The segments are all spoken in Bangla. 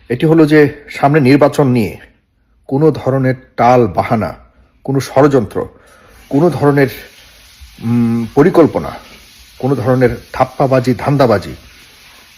এটি হলো যে সামনে নির্বাচন নিয়ে কোনো ধরনের টাল বাহানা, কোনো ষড়যন্ত্র, কোনো ধরনের পরিকল্পনা, কোনো ধরনের ধাপ্পাবাজি, ধান্দাবাজি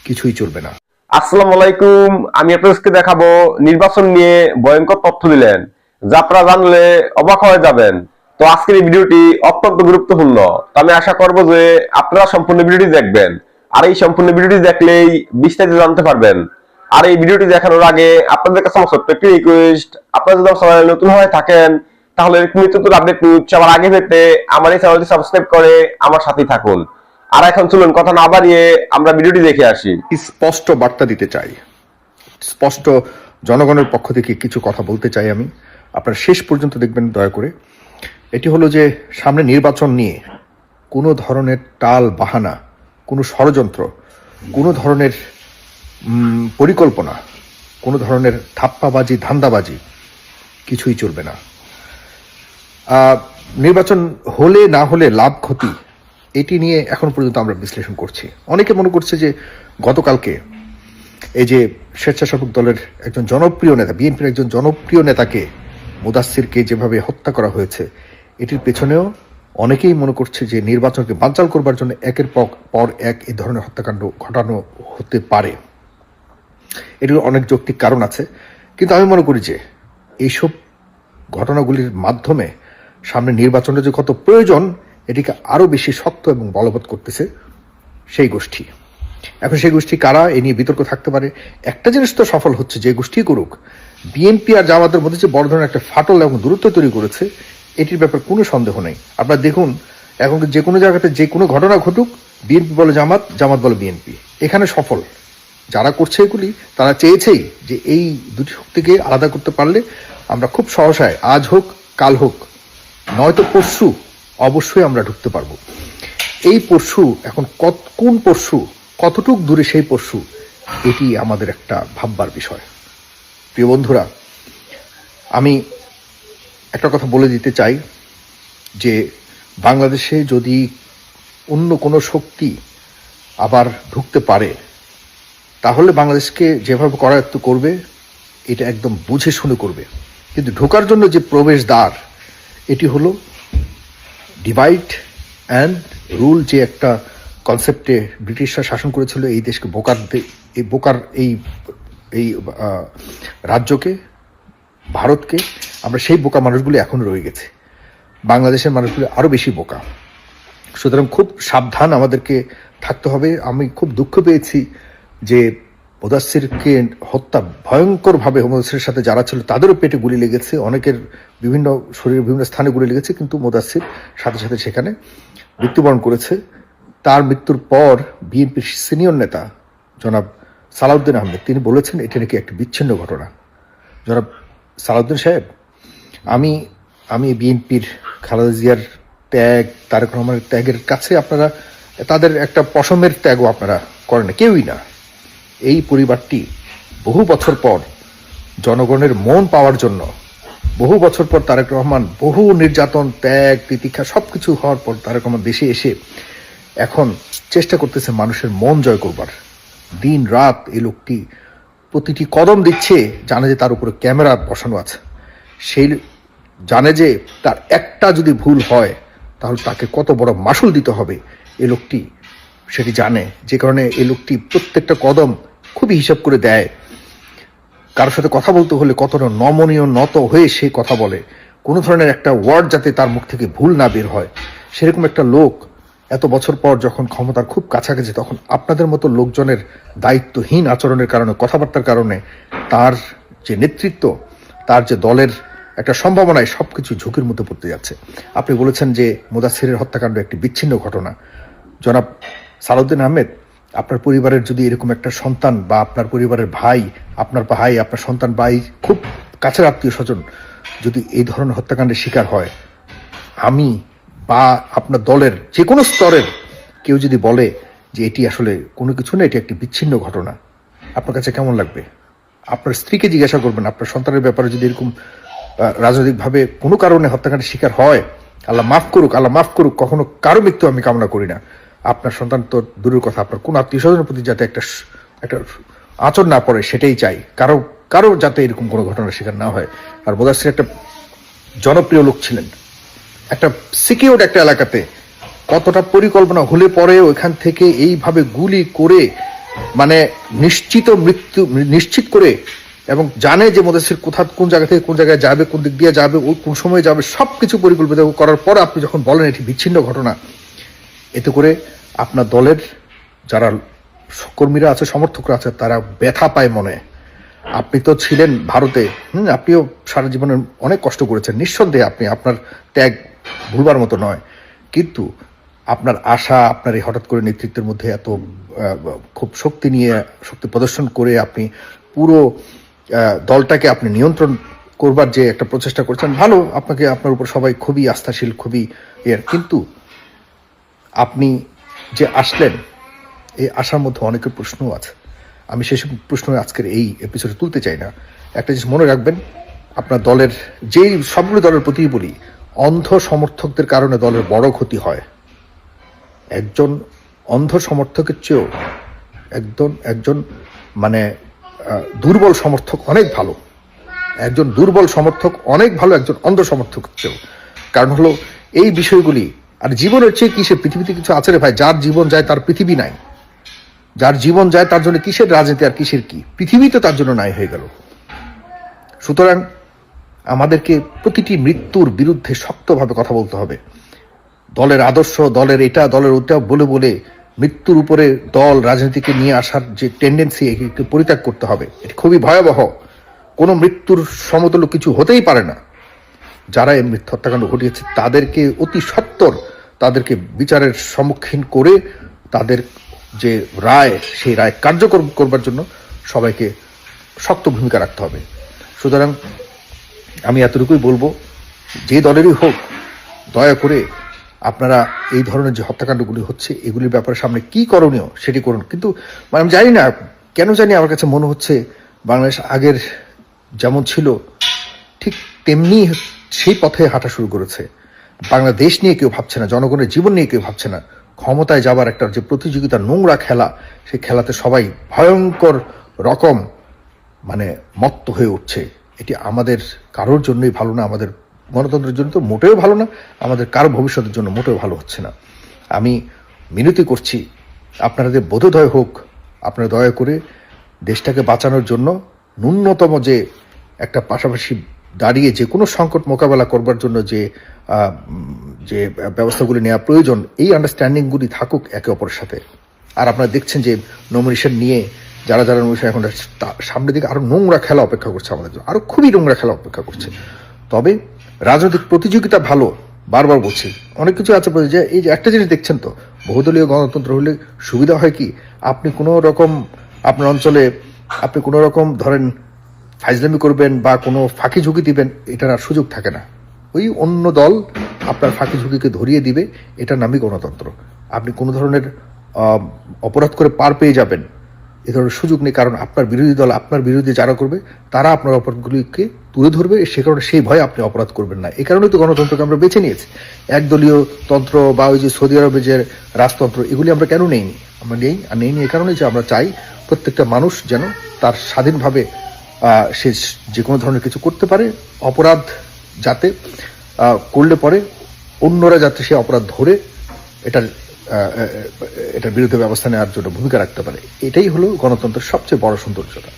কিছুই চলবে না। আসসালামু আলাইকুম। আমি আপনাদেরকে দেখাবো নির্বাচন নিয়ে ভয়ঙ্কর তথ্য দিলেন, যা আপনারা জানলে অবাক হয়ে যাবেন। তো আজকের এই ভিডিওটি অত্যন্ত গুরুত্বপূর্ণ। তো আমি আশা করব যে আপনারা সম্পূর্ণ ভিডিওটি দেখবেন, আর এই সম্পূর্ণ ভিডিওটি দেখলেই বিস্তারিত জানতে পারবেন। আর এই ভিডিওটি দেখানোর আগে আপনাদের কাছে আমার ছোট্ট একটি রিকোয়েস্ট, আপনারা যদি চ্যানেলে নতুন হয়ে থাকেন তাহলে নিত্য নতুন আপডেট নিউজ সবার আগে পেতে আমার এই চ্যানেলটি সাবস্ক্রাইব করে আমার সাথেই থাকুন। আর এখন চলুন কথা না বাড়িয়ে আমরা ভিডিওটি দেখে আসি। স্পষ্ট বার্তা দিতে চাই, স্পষ্ট জনগণের পক্ষ থেকে কিছু কথা বলতে চাই আমি। আপনারা শেষ পর্যন্ত দেখবেন দয়া করে। এটি হলো যে সামনে নির্বাচন নিয়ে কোনো ধরনের টাল বাহানা, কোনো ষড়যন্ত্র, কোনো ধরনের পরিকল্পনা, কোনো ধরনের ধাপ্পাবাজি, ধান্দাবাজি কিছুই চলবে না। নির্বাচন হলে না হলে লাভ ক্ষতি এটি নিয়ে এখন পর্যন্ত আমরা বিশ্লেষণ করছি। অনেকে মনে করছে যে গতকালকে এই যে স্বেচ্ছাসেবক দলের একজন জনপ্রিয় নেতা, বিএনপির একজন জনপ্রিয় নেতাকে, মুদাসসিরকে যেভাবে হত্যা করা হয়েছে, এটির পেছনেও অনেকেই মনে করছে যে নির্বাচনকে বানচাল করবার জন্য একের পর এক এই ধরনের হত্যাকাণ্ড ঘটানো হতে পারে। এটির অনেক যৌক্তিক কারণ আছে, কিন্তু আমি মনে করি যে এইসব ঘটনাগুলির মাধ্যমে সামনে নির্বাচনের যে কত প্রয়োজন এটিকে আরও বেশি শক্ত এবং বলবৎ করতেছে সেই গোষ্ঠী। এখন সেই গোষ্ঠী কারা, এ নিয়ে বিতর্ক থাকতে পারে। একটা জিনিস তো সফল হচ্ছে, যে গোষ্ঠী করুক, বিএনপি আর জামাতের মধ্যে যে বড় ধরনের একটা ফাটল এবং দূরত্ব তৈরি করেছে, এটির ব্যাপারে কোনো সন্দেহ নেই। আপনারা দেখুন, এখন যে কোনো জায়গাতে যে কোনো ঘটনা ঘটুক, বিএনপি বলে জামাত, জামাত বলে বিএনপি, এখানে সফল। যারা করছে এগুলি তারা চেয়েছেই যে এই দুটি শক্তিকে আলাদা করতে পারলে আমরা খুব সহসায়, আজ হোক কাল হোক নয়তো পরশু, অবশ্যই আমরা ঢুকতে পারবো। এই পরশু এখন কোন পরশু, কতটুক দূরে সেই পরশু, এটি আমাদের একটা ভাববার বিষয়। প্রিয় বন্ধুরা, আমি একটা কথা বলে দিতে চাই যে বাংলাদেশে যদি অন্য কোনো শক্তি আবার ঢুকতে পারে, তাহলে বাংলাদেশকে যেভাবে করায়ত্ত করবে এটা একদম বুঝে শুনে করবে। কিন্তু ঢোকার জন্য যে প্রবেশদ্বার, এটি হলো ডিভাইড অ্যান্ড রুল, যে একটা কনসেপ্টে ব্রিটিশরা শাসন করেছিল এই দেশকে, বোকার এই রাজ্যকে, ভারতকে। আমরা সেই বোকা মানুষগুলি এখন রয়ে গেছে, বাংলাদেশের মানুষগুলি আরও বেশি বোকা। সুতরাং খুব সাবধান আমাদেরকে থাকতে হবে। আমি খুব দুঃখ পেয়েছি যে মুদাসসিরকে হত্যা ভয়ঙ্করভাবে, মুদাসসিরের সাথে যারা ছিল তাদেরও পেটে গুলি লেগেছে, অনেকের বিভিন্ন শরীরের বিভিন্ন স্থানে গুলি লেগেছে, কিন্তু মুদাসসির সাথে সাথে সেখানে মৃত্যুবরণ করেছে। তার মৃত্যুর পর বিএনপির সিনিয়র নেতা জনাব সালাউদ্দিন আহমেদ তিনি বলেছেন এটা নাকি একটা বিচ্ছিন্ন ঘটনা। জনাব সালাউদ্দিন সাহেব, আমি বিএনপির খালেদা জিয়ার ত্যাগ, তারেক রহমানের ত্যাগের কাছে আপনারা তাদের একটা পশমের ত্যাগও আপনারা করেন না, কেউই না। এই পরিবারটি বহু বছর পর জনগণের মন পাওয়ার জন্য, বহু বছর পর তারেক রহমান, বহু নির্যাতন, ত্যাগ, তিতিক্ষা সবকিছু হওয়ার পর তারেক রহমান দেশে এসে এখন চেষ্টা করতেছে মানুষের মন জয় করবার। দিন রাত এই লোকটি প্রতিটি কদম দিচ্ছে, জানে যে তার উপরে ক্যামেরা বসানো আছে, সেই জানে যে তার একটা যদি ভুল হয় তাহলে তাকে কত বড় মাসুল দিতে হবে, এই লোকটি সেটি জানে। যে কারণে এই লোকটি প্রত্যেকটা কদম খুবই হিসাব করে দেয়। কারোর সাথে কথা বলতে হলে কতটা নমনীয় নত হয়ে সে কথা বলে, কোনো ধরনের একটা ওয়ার্ড যাতে তার মুখ থেকে ভুল না বের হয়। সেরকম একটা লোক এত বছর পর যখন ক্ষমতার খুব কাছাকাছি, তখন আপনাদের মতো লোকজনের দায়িত্বহীন আচরণের কারণে, কথাবার্তার কারণে তার যে নেতৃত্ব, তার যে দলের একটা সম্ভাবনায় সব কিছু ঝুঁকির মধ্যে পড়তে যাচ্ছে। আপনি বলেছেন যে মুদাসসিরের হত্যাকাণ্ড একটি বিচ্ছিন্ন ঘটনা। জনাব সালাউদ্দিন আহমেদ, আপনার পরিবারের যদি এরকম একটা সন্তান, বা আপনার পরিবারের ভাই, আপনার সন্তান, ভাই, খুব কাছের আত্মীয় স্বজন যদি এই ধরনের হত্যাকাণ্ডের শিকার হয়, আমি বা আপনার দলের যে কোনো স্তরের কেউ যদি বলে যে এটি আসলে কোনো কিছু না, এটি একটি বিচ্ছিন্ন ঘটনা, আপনার কাছে কেমন লাগবে? আপনার স্ত্রীকে জিজ্ঞাসা করবেন, আপনার সন্তানের ব্যাপারে যদি এরকম রাজনৈতিকভাবে কোনো কারণে হত্যাকাণ্ডের শিকার হয়, আল্লাহ মাফ করুক, কখনো কারো মৃত্যু আমি কামনা করি না। আপনার সন্তান তো দূরের কথা, আপনার কোন আত্মীয় স্বজনের প্রতি যাতে একটা আঁচড় না পড়ে সেটাই চাই, কারো কারো যাতে এরকম কোনো ঘটনার শিকার না হয়। আর মুদাসসির একটা জনপ্রিয় লোক ছিলেন, একটা সিকিউরড একটা এলাকাতে কতটা পরিকল্পনা হলে পরে ওইখান থেকে এইভাবে গুলি করে মানে মৃত্যু নিশ্চিত করে, এবং জানে যে মুদাসসির কোন জায়গা থেকে কোন জায়গায় যাবে, কোন দিক দিয়ে যাবে, ওই কোন সময় যাবে, সবকিছু পরিকল্পিত করার পর আপনি যখন বলেন এটি বিচ্ছিন্ন ঘটনা, এতে করে আপনার দলের যারা কর্মীরা আছে, সমর্থকরা আছে, তারা ব্যথা পায় মনে। আপনি তো ছিলেন ভারতে, আপনিও সারা জীবনে অনেক কষ্ট করেছেন, নিঃসন্দেহে আপনার ত্যাগ ভুলবার মতো নয়, কিন্তু আপনার আশা, আপনার এই হঠাৎ করে নেতৃত্বের মধ্যে এত খুব শক্তি নিয়ে শক্তি প্রদর্শন করে আপনি পুরো দলটাকে আপনি নিয়ন্ত্রণ করবার যে একটা প্রচেষ্টা করছেন, ভালো, আপনার উপর সবাই খুবই আস্থাশীল, খুবই কিন্তু আপনি যে আসলেন, এই আশার মধ্যে অনেকের প্রশ্নও আছে। আমি সেসব প্রশ্ন আজকের এই এপিসোডে তুলতে চাই না। একটা জিনিস মনে রাখবেন, আপনার দলের যেই সবগুলো দলের প্রতি বলি, অন্ধ সমর্থকদের কারণে দলের বড় ক্ষতি হয়। একজন অন্ধ সমর্থকের চেয়েও একজন মানে দুর্বল সমর্থক অনেক ভালো। একজন দুর্বল সমর্থক অনেক ভালো একজন অন্ধ সমর্থকের চেয়েও। কারণ হলো এই বিষয়গুলি, আর জীবনের চেয়ে কিসের পৃথিবীতে কিছু আছে রে ভাই? যার জীবন যায় তার পৃথিবী নাই, যার জীবন যায় তার জন্য কিসের রাজনীতি আর কিসের কি, পৃথিবী তো তার জন্য নাই হয়ে গেল। সুতরাং আমাদেরকে প্রতিটি মৃত্যুর বিরুদ্ধে শক্তভাবে কথা বলতে হবে। দলের আদর্শ, দলের এটা, দলের ওটা বলে বলে মৃত্যুর উপরে দল রাজনীতিকে নিয়ে আসার যে টেন্ডেন্সি, একে পরিত্যাগ করতে হবে। এটি খুবই ভয়াবহ। কোনো মৃত্যুর সমতুল্য কিছু হতেই পারে না। যারা এই মৃত্যু হত্যাকাণ্ড ঘটিয়েছে তাদেরকে অতি সত্বর তাদেরকে বিচারের সম্মুখীন করে তাদের যে রায়, সেই রায় কার্যকর করবার জন্য সবাইকে শক্ত ভূমিকা রাখতে হবে। সুতরাং আমি এতটুকুই বলবো, যে দলেরই হোক, দয়া করে আপনারা এই ধরনের যে হত্যাকাণ্ডগুলি হচ্ছে এগুলির ব্যাপারে সামনে কি করণীয় সেটি করুন। কিন্তু আমি জানি না কেন জানি আমার কাছে মনে হচ্ছে বাংলাদেশ আগের যেমন ছিল ঠিক তেমনি সেই পথে হাঁটা শুরু করেছে। বাংলাদেশ নিয়ে কেউ ভাবছে না, জনগণের জীবন নিয়ে কেউ ভাবছে না। ক্ষমতায় যাবার একটা যে প্রতিযোগিতা, নোংরা খেলা, সেই খেলাতে সবাই ভয়ঙ্কর রকম মানে মত্ত হয়ে উঠছে। এটি আমাদের কারোর জন্যই ভালো না, আমাদের গণতন্ত্রের জন্য তো মোটেও ভালো না, আমাদের কারো ভবিষ্যতের জন্য মোটেও ভালো হচ্ছে না। আমি মিনতি করছি, আপনাদের বোধোদয় হোক, আপনারা দয়া করে দেশটাকে বাঁচানোর জন্য ন্যূনতম যে একটা পাশাপাশি দাঁড়িয়ে যে কোনো সংকট মোকাবেলা করবার জন্য যে ব্যবস্থাগুলি নেওয়া প্রয়োজন, এই আন্ডারস্ট্যান্ডিংগুলি থাকুক একে অপরের সাথে। আর আপনারা দেখছেন যে নমিনেশন নিয়ে যারা নমিনেশন এখন সামনের দিকে আরো নোংরা খেলা অপেক্ষা করছে আমাদের জন্য, আরো খুবই নোংরা খেলা অপেক্ষা করছে। তবে রাজনৈতিক প্রতিযোগিতা ভালো, বারবার বলছি, অনেক কিছু আছে যে এই যে একটা জিনিস দেখছেন তো, বহুদলীয় গণতন্ত্র হলে সুবিধা হয় কি, আপনি কোনো রকম আপনার অঞ্চলে আপনি কোনো রকম ধরেন ফাইজলামি করবেন বা কোনো ফাঁকি ঝুঁকি দিবেন, এটার আর সুযোগ থাকে না। ওই অন্য দল আপনার ফাঁকি ঝুঁকিকে ধরিয়ে দিবে, এটার নামই গণতন্ত্র। আপনি কোনো ধরনের অপরাধ করে পার পেয়ে যাবেন, এ ধরনের সুযোগ নেই। কারণ আপনার বিরোধী দল, আপনার বিরোধী যারা করবে, তারা আপনার অপরাধগুলিকে তুলে ধরবে, সে কারণে সেই ভয়ে আপনি অপরাধ করবেন না। এই কারণেই তো গণতন্ত্রকে আমরা বেছে নিয়েছি। একদলীয় তন্ত্র বা ওই যে সৌদি আরবে যে রাজতন্ত্র, এগুলি আমরা কেন নেইনি? আমরা নেইনি এই কারণেই যে আমরা চাই প্রত্যেকটা মানুষ যেন তার স্বাধীনভাবে সে যে কোনো ধরনের কিছু করতে পারে, অপরাধ যাতে করলে পরে অন্যরা যাতে সে অপরাধ ধরে এটার বিরুদ্ধে ব্যবস্থা নেওয়ার জন্য ভূমিকা রাখতে পারে। এটাই হলো গণতন্ত্রের সবচেয়ে বড় সৌন্দর্যতা।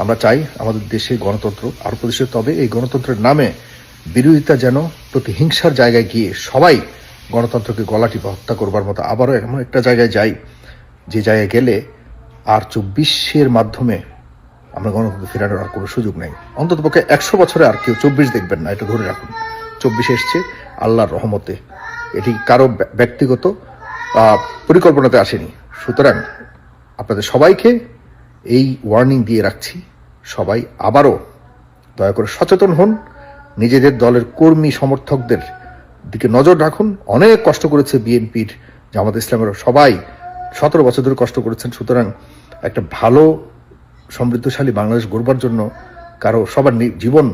আমরা চাই আমাদের দেশে গণতন্ত্র আরো প্রতিষ্ঠিত, তবে এই গণতন্ত্রের নামে বিরোধিতা যেন প্রতিহিংসার জায়গায় গিয়ে সবাই গণতন্ত্রকে গলা টিপে হত্যা করবার মতো আবারও এমন একটা জায়গায় যাই, যে জায়গায় গেলে আর 24-এর মাধ্যমে আমরা গণতন্ত্র ফেরানোর আর কোনো সুযোগ নেই। অন্তত পক্ষে 100 বছরে আর কেউ 24 দেখবেন না, এটা ধরে রাখুন। 24 এসছে আল্লাহর রহমতে, এটি কারো ব্যক্তিগত পরিকল্পনাতে আসেনি। সুতরাং আপনাদের সবাইকে এই ওয়ার্নিং দিয়ে রাখছি, সবাই আবারও দয়া করে সচেতন হন, নিজেদের দলের কর্মী সমর্থকদের দিকে নজর রাখুন। অনেক কষ্ট করেছে বিএনপির, জামাত ইসলামের, সবাই 17 বছর ধরে কষ্ট করেছেন। সুতরাং একটা ভালো সমৃদ্ধশালী বাংলাদেশ গড়বার জন্য কারো সবার জীবন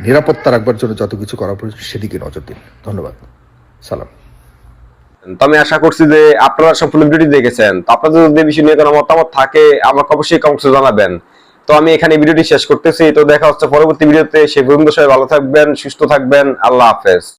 নিরাপত্তা রাখবার জন্য যত কিছু করা প্রয়োজন সেদিকে নজর দিন। ধন্যবাদ। সালাম। তো আমি আশা করছি যে আপনারা সম্পূর্ণ ভিডিওটি দেখেছেন। তো আপনাদের যদি এই বিষয় নিয়ে কোনো মতামত থাকে আমাকে অবশ্যই কমেন্টে জানাবেন। তো আমি এখানে ভিডিওটি শেষ করতেছি। তো দেখা হচ্ছে পরবর্তী ভিডিওতে। সেই পর্যন্ত সবাই ভালো থাকবেন, সুস্থ থাকবেন। আল্লাহ হাফেজ।